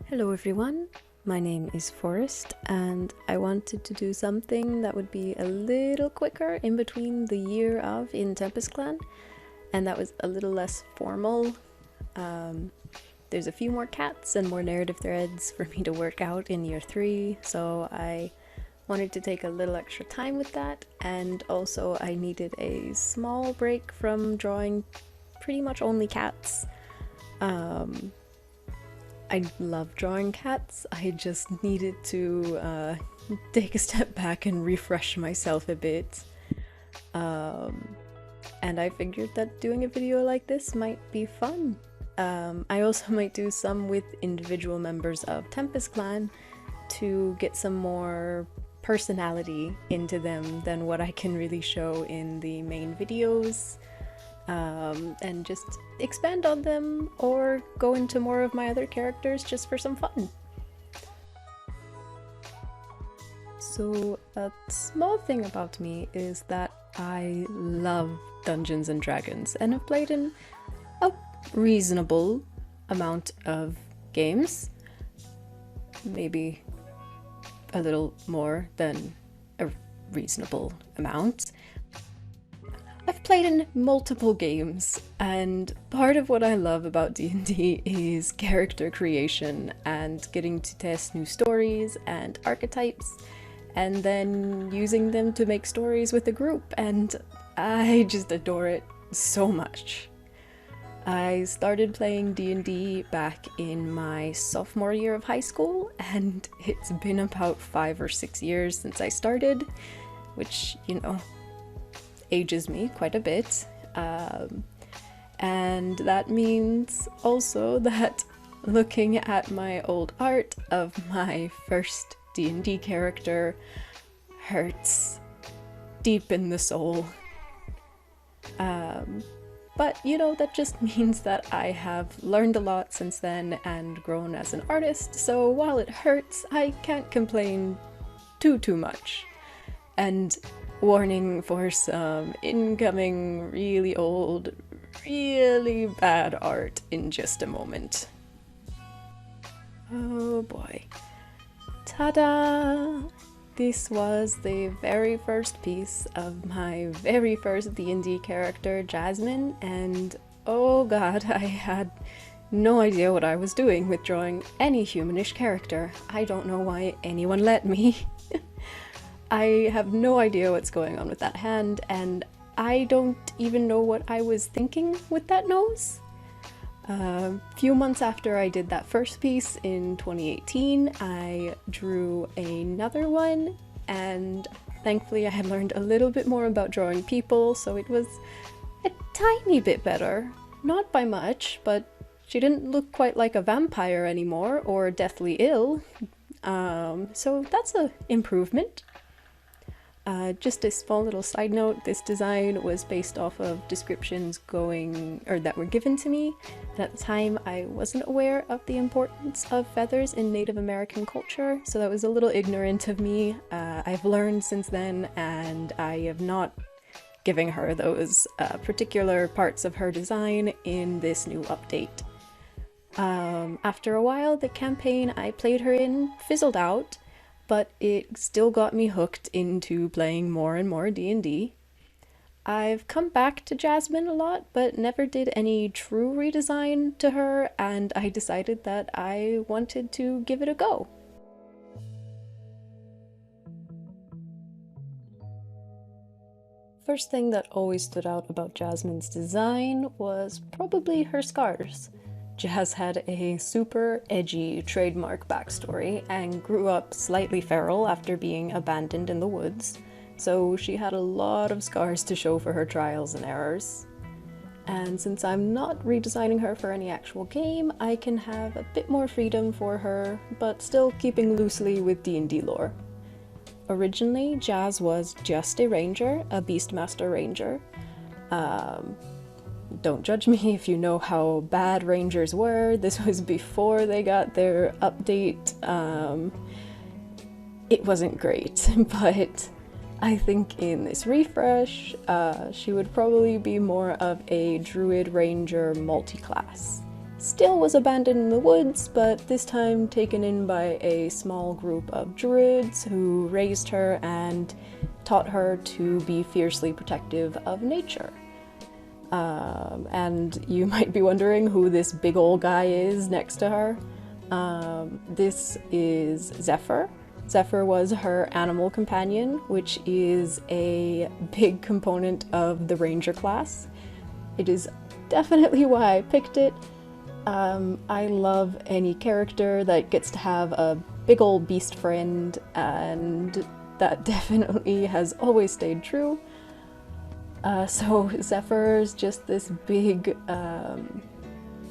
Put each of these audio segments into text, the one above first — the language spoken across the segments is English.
Hello everyone, my name is Forrest and I wanted to do something that would be a little quicker in between the year of in Tempest Clan, and that was a little less formal. There's a few more cats and more narrative threads for me to work out in year 3, so I wanted to take a little extra time with that, and also I needed a small break from drawing pretty much only cats. I love drawing cats. I just needed to take a step back and refresh myself a bit. And I figured that doing a video like this might be fun. I also might do some with individual members of Tempest Clan to get some more personality into them than what I can really show in the main videos. And just expand on them or go into more of my other characters just for some fun. So a small thing about me is that I love Dungeons and Dragons and have played in a reasonable amount of games, maybe a little more than a reasonable amount. I've played in multiple games, and part of what I love about D&D is character creation and getting to test new stories and archetypes and then using them to make stories with a group, and I just adore it so much. I started playing D&D back in my sophomore year of high school, and it's been about 5 or 6 years since I started, which, you know, ages me quite a bit, and that means also that looking at my old art of my first D&D character hurts deep in the soul. But you know, that just means that I have learned a lot since then and grown as an artist, so while it hurts, I can't complain too much. And warning for some incoming really old, really bad art in just a moment. Oh boy. Ta-da! This was the very first piece of my very first D&D character, Jasmine, and oh god, I had no idea what I was doing with drawing any humanish character. I don't know why anyone let me. I have no idea what's going on with that hand, and I don't even know what I was thinking with that nose. A few months after I did that first piece in 2018, I drew another one, and thankfully I had learned a little bit more about drawing people, so it was a tiny bit better. Not by much, but she didn't look quite like a vampire anymore, or deathly ill, so that's an improvement. Just a small little side note, this design was based off of descriptions that were given to me, and at the time I wasn't aware of the importance of feathers in Native American culture, so that was a little ignorant of me. I've learned since then, and I have not given her those particular parts of her design in this new update. After a while, the campaign I played her in fizzled out, but it still got me hooked into playing more and more D&D. I've come back to Jasmine a lot, but never did any true redesign to her, and I decided that I wanted to give it a go. First thing that always stood out about Jasmine's design was probably her scars. Jazz had a super edgy trademark backstory and grew up slightly feral after being abandoned in the woods, so she had a lot of scars to show for her trials and errors. And since I'm not redesigning her for any actual game, I can have a bit more freedom for her, but still keeping loosely with D&D lore. Originally, Jazz was just a ranger, a Beastmaster ranger. Don't judge me if you know how bad rangers were. This was before they got their update. It wasn't great, but I think in this refresh, she would probably be more of a druid ranger multi-class. still was abandoned in the woods, but this time taken in by a small group of druids who raised her and taught her to be fiercely protective of nature. And you might be wondering who this big old guy is next to her. This is Zephyr. Zephyr was her animal companion, which is a big component of the ranger class. It is definitely why I picked it. I love any character that gets to have a big old beast friend, and that definitely has always stayed true. So Zephyr's just this big,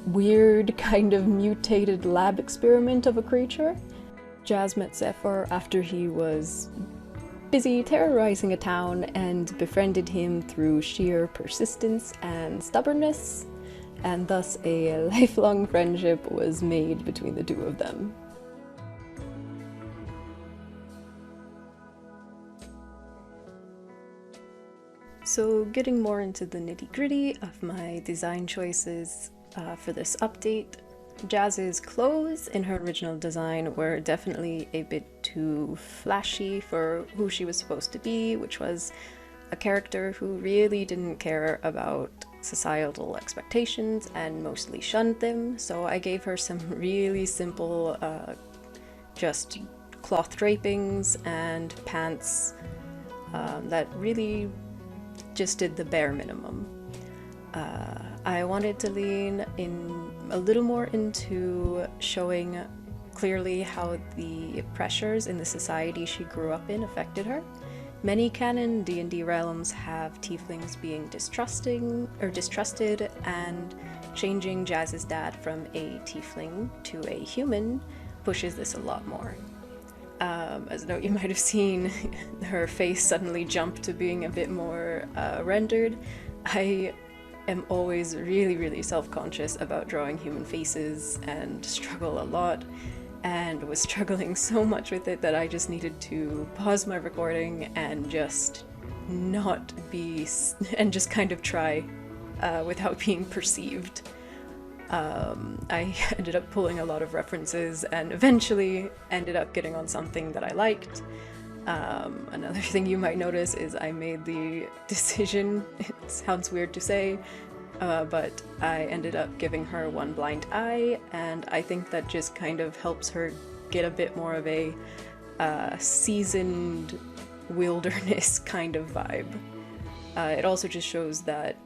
weird kind of mutated lab experiment of a creature. Jazz met Zephyr after he was busy terrorizing a town and befriended him through sheer persistence and stubbornness, and thus a lifelong friendship was made between the two of them. So getting more into the nitty-gritty of my design choices for this update, Jazz's clothes in her original design were definitely a bit too flashy for who she was supposed to be, which was a character who really didn't care about societal expectations and mostly shunned them, so I gave her some really simple just cloth drapings and pants that really just did the bare minimum. I wanted to lean in a little more into showing clearly how the pressures in the society she grew up in affected her. Many canon D&D realms have tieflings being distrusted, and changing Jazz's dad from a tiefling to a human pushes this a lot more. As a note, you might have seen her face suddenly jump to being a bit more rendered. I am always really self-conscious about drawing human faces and struggle a lot, and was struggling so much with it that I just needed to pause my recording and just not be, and just kind of try without being perceived. I ended up pulling a lot of references and eventually ended up getting on something that I liked. Another thing you might notice is I made the decision, it sounds weird to say, but I ended up giving her one blind eye, and I think that just kind of helps her get a bit more of a seasoned wilderness kind of vibe. It also just shows that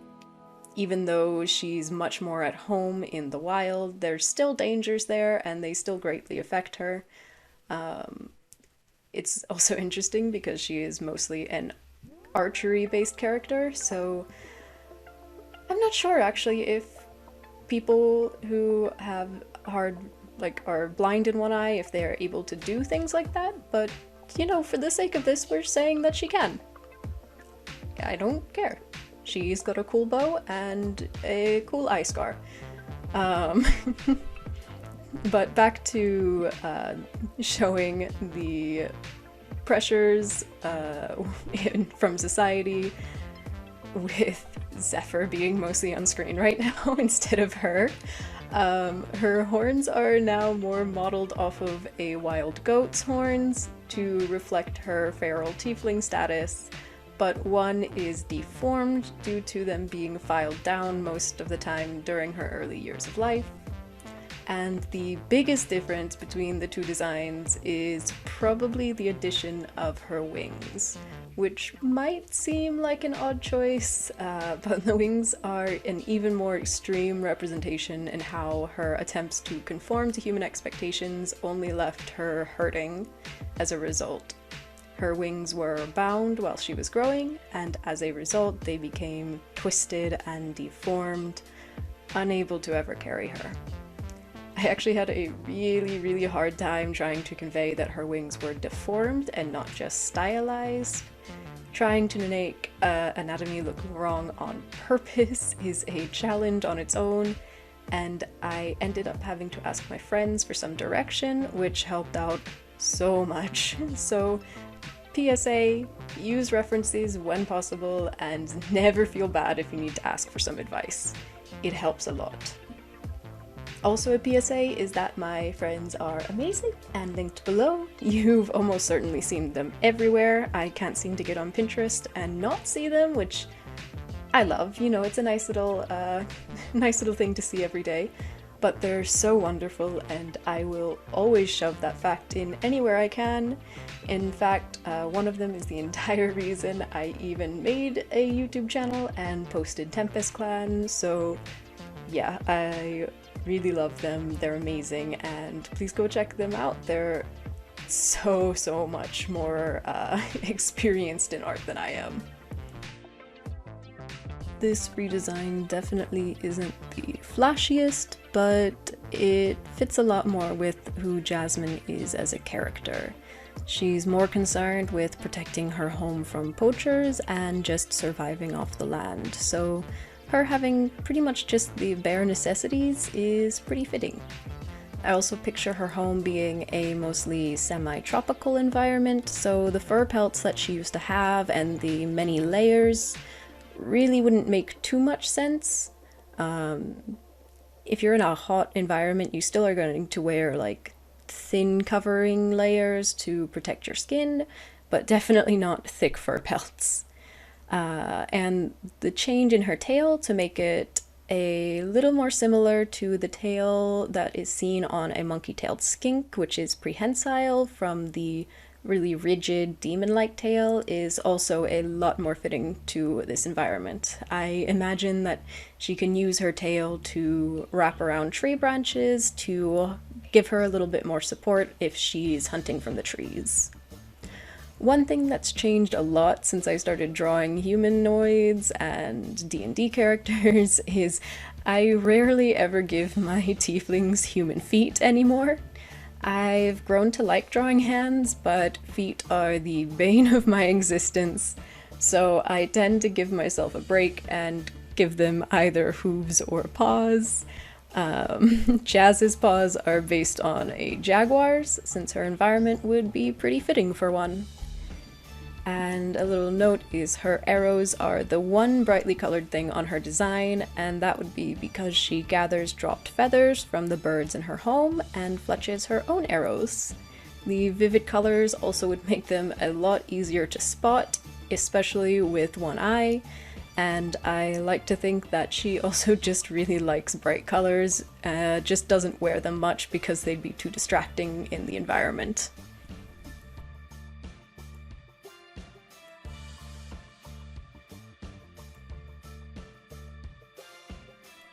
even though she's much more at home in the wild, there's still dangers there and they still greatly affect her. It's also interesting because she is mostly an archery-based character, so I'm not sure actually if people who have are blind in one eye, if they are able to do things like that, but you know, for the sake of this, we're saying that she can. I don't care. She's got a cool bow and a cool eye scar. But back to showing the pressures from society, with Zephyr being mostly on screen right now instead of her. Her horns are now more modeled off of a wild goat's horns to reflect her feral tiefling status, but one is deformed due to them being filed down most of the time during her early years of life. And the biggest difference between the two designs is probably the addition of her wings, which might seem like an odd choice, but the wings are an even more extreme representation in how her attempts to conform to human expectations only left her hurting as a result. Her wings were bound while she was growing, and as a result they became twisted and deformed, unable to ever carry her. I actually had a really hard time trying to convey that her wings were deformed and not just stylized. Trying to make anatomy look wrong on purpose is a challenge on its own, and I ended up having to ask my friends for some direction, which helped out so much. So PSA, use references when possible and never feel bad if you need to ask for some advice. It helps a lot. Also a PSA is that my friends are amazing and linked below. You've almost certainly seen them everywhere. I can't seem to get on Pinterest and not see them, which I love. You know, it's a nice little thing to see every day. But they're so wonderful, and I will always shove that fact in anywhere I can. In fact, one of them is the entire reason I even made a YouTube channel and posted Tempest Clan, so yeah, I really love them. They're amazing, and please go check them out. They're so much more experienced in art than I am. This redesign definitely isn't the flashiest, but it fits a lot more with who Jasmine is as a character. She's more concerned with protecting her home from poachers and just surviving off the land, so her having pretty much just the bare necessities is pretty fitting. I also picture her home being a mostly semi-tropical environment, so the fur pelts that she used to have and the many layers really wouldn't make too much sense. If you're in a hot environment, you still are going to wear like thin covering layers to protect your skin, but definitely not thick fur pelts. And the change in her tail to make it a little more similar to the tail that is seen on a monkey-tailed skink, which is prehensile from the really rigid demon-like tail, is also a lot more fitting to this environment. I imagine that she can use her tail to wrap around tree branches to give her a little bit more support if she's hunting from the trees. One thing that's changed a lot since I started drawing humanoids and D&D characters is I rarely ever give my tieflings human feet anymore. I've grown to like drawing hands, but feet are the bane of my existence, so I tend to give myself a break and give them either hooves or paws. Jazz's paws are based on a jaguar's, since her environment would be pretty fitting for one. And a little note is her arrows are the one brightly colored thing on her design, and that would be because she gathers dropped feathers from the birds in her home and fletches her own arrows. The vivid colors also would make them a lot easier to spot, especially with one eye, and I like to think that she also just really likes bright colors, just doesn't wear them much because they'd be too distracting in the environment.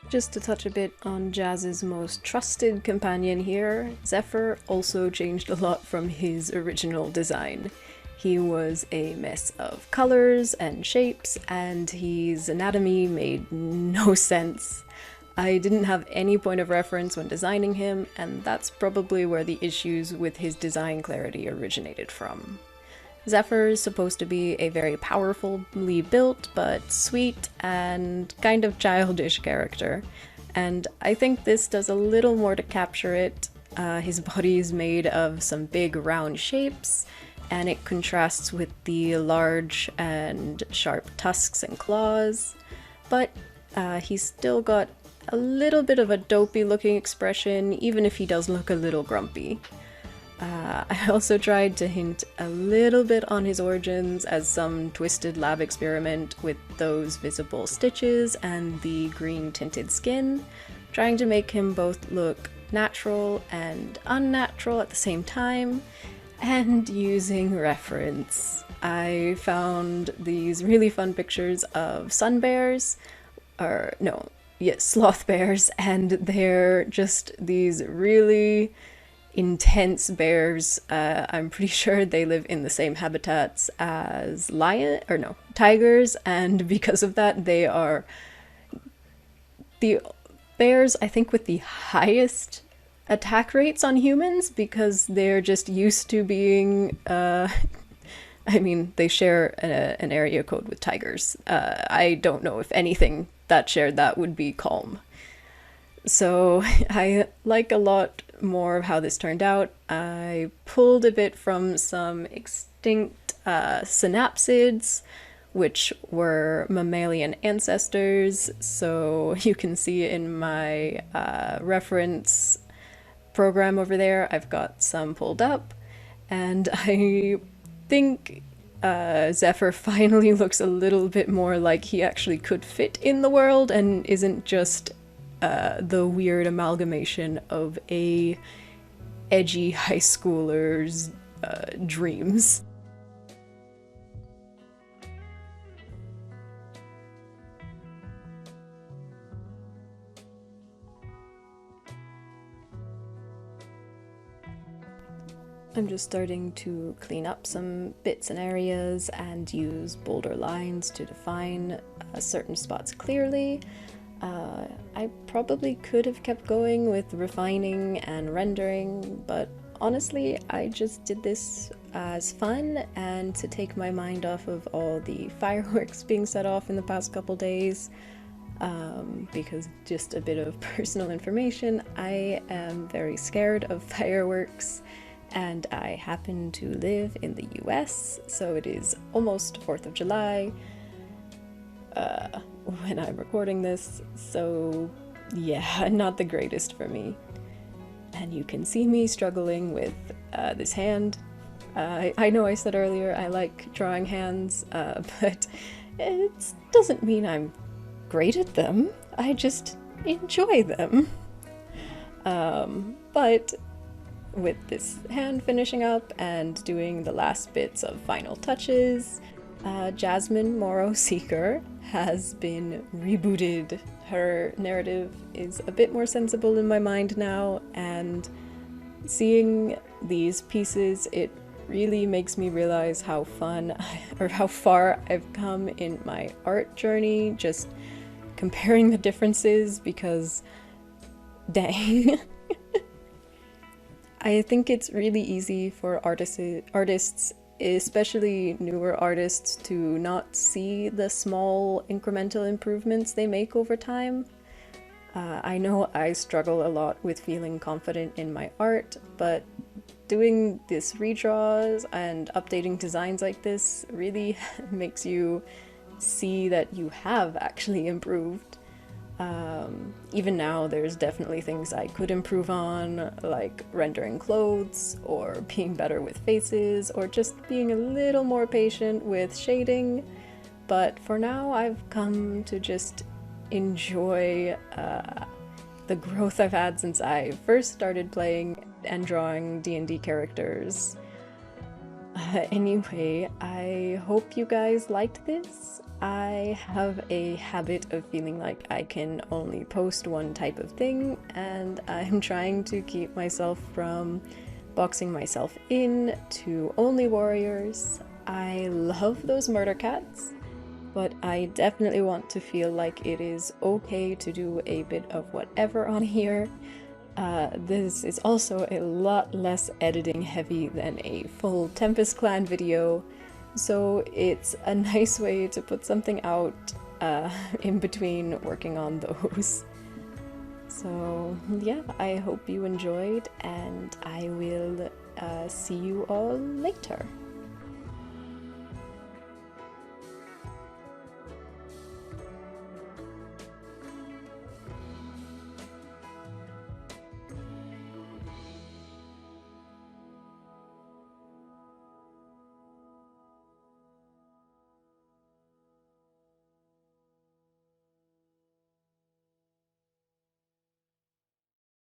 Just to touch a bit on Jazz's most trusted companion here, Zephyr also changed a lot from his original design. He was a mess of colors and shapes, and his anatomy made no sense. I didn't have any point of reference when designing him, and that's probably where the issues with his design clarity originated from. Zephyr is supposed to be a very powerfully built, but sweet and kind of childish character, and I think this does a little more to capture it. His body is made of some big round shapes, and it contrasts with the large and sharp tusks and claws, but he's still got a little bit of a dopey looking expression, even if he does look a little grumpy. I also tried to hint a little bit on his origins as some twisted lab experiment with those visible stitches and the green tinted skin, trying to make him both look natural and unnatural at the same time, and using reference. I found these really fun pictures of sloth bears, and they're just these really intense bears. I'm pretty sure they live in the same habitats as tigers, and because of that they are the bears, I think, with the highest attack rates on humans, because they're just used to being I mean, they share an area code with tigers. I don't know if anything that shared that would be calm. So I like a lot more of how this turned out. I pulled a bit from some extinct synapsids, which were mammalian ancestors. So you can see in my reference program over there, I've got some pulled up, and I think Zephyr finally looks a little bit more like he actually could fit in the world and isn't just the weird amalgamation of a edgy high schooler's dreams. I'm just starting to clean up some bits and areas and use bolder lines to define certain spots clearly. I probably could have kept going with refining and rendering, but honestly, I just did this as fun and to take my mind off of all the fireworks being set off in the past couple days. Because just a bit of personal information, I am very scared of fireworks. And I happen to live in the US, so it is almost 4th of July when I'm recording this, so yeah, not the greatest for me. And you can see me struggling with this hand. I know I said earlier I like drawing hands, but it doesn't mean I'm great at them, I just enjoy them. But with this hand finishing up and doing the last bits of final touches, Jasmine Morrow Seeker has been rebooted. Her narrative is a bit more sensible in my mind now, and seeing these pieces, it really makes me realize how fun or how far I've come in my art journey, just comparing the differences, because dang. I think it's really easy for artists, especially newer artists, to not see the small incremental improvements they make over time. I know I struggle a lot with feeling confident in my art, but doing this redraws and updating designs like this really makes you see that you have actually improved. Even now, there's definitely things I could improve on, like rendering clothes, or being better with faces, or just being a little more patient with shading. But for now, I've come to just enjoy the growth I've had since I first started playing and drawing D&D characters. Anyway, I hope you guys liked this. I have a habit of feeling like I can only post one type of thing, and I'm trying to keep myself from boxing myself in to only warriors. I love those murder cats, but I definitely want to feel like it is okay to do a bit of whatever on here. This is also a lot less editing heavy than a full Tempest Clan video, so it's a nice way to put something out in between working on those. So yeah, I hope you enjoyed, and I will see you all later.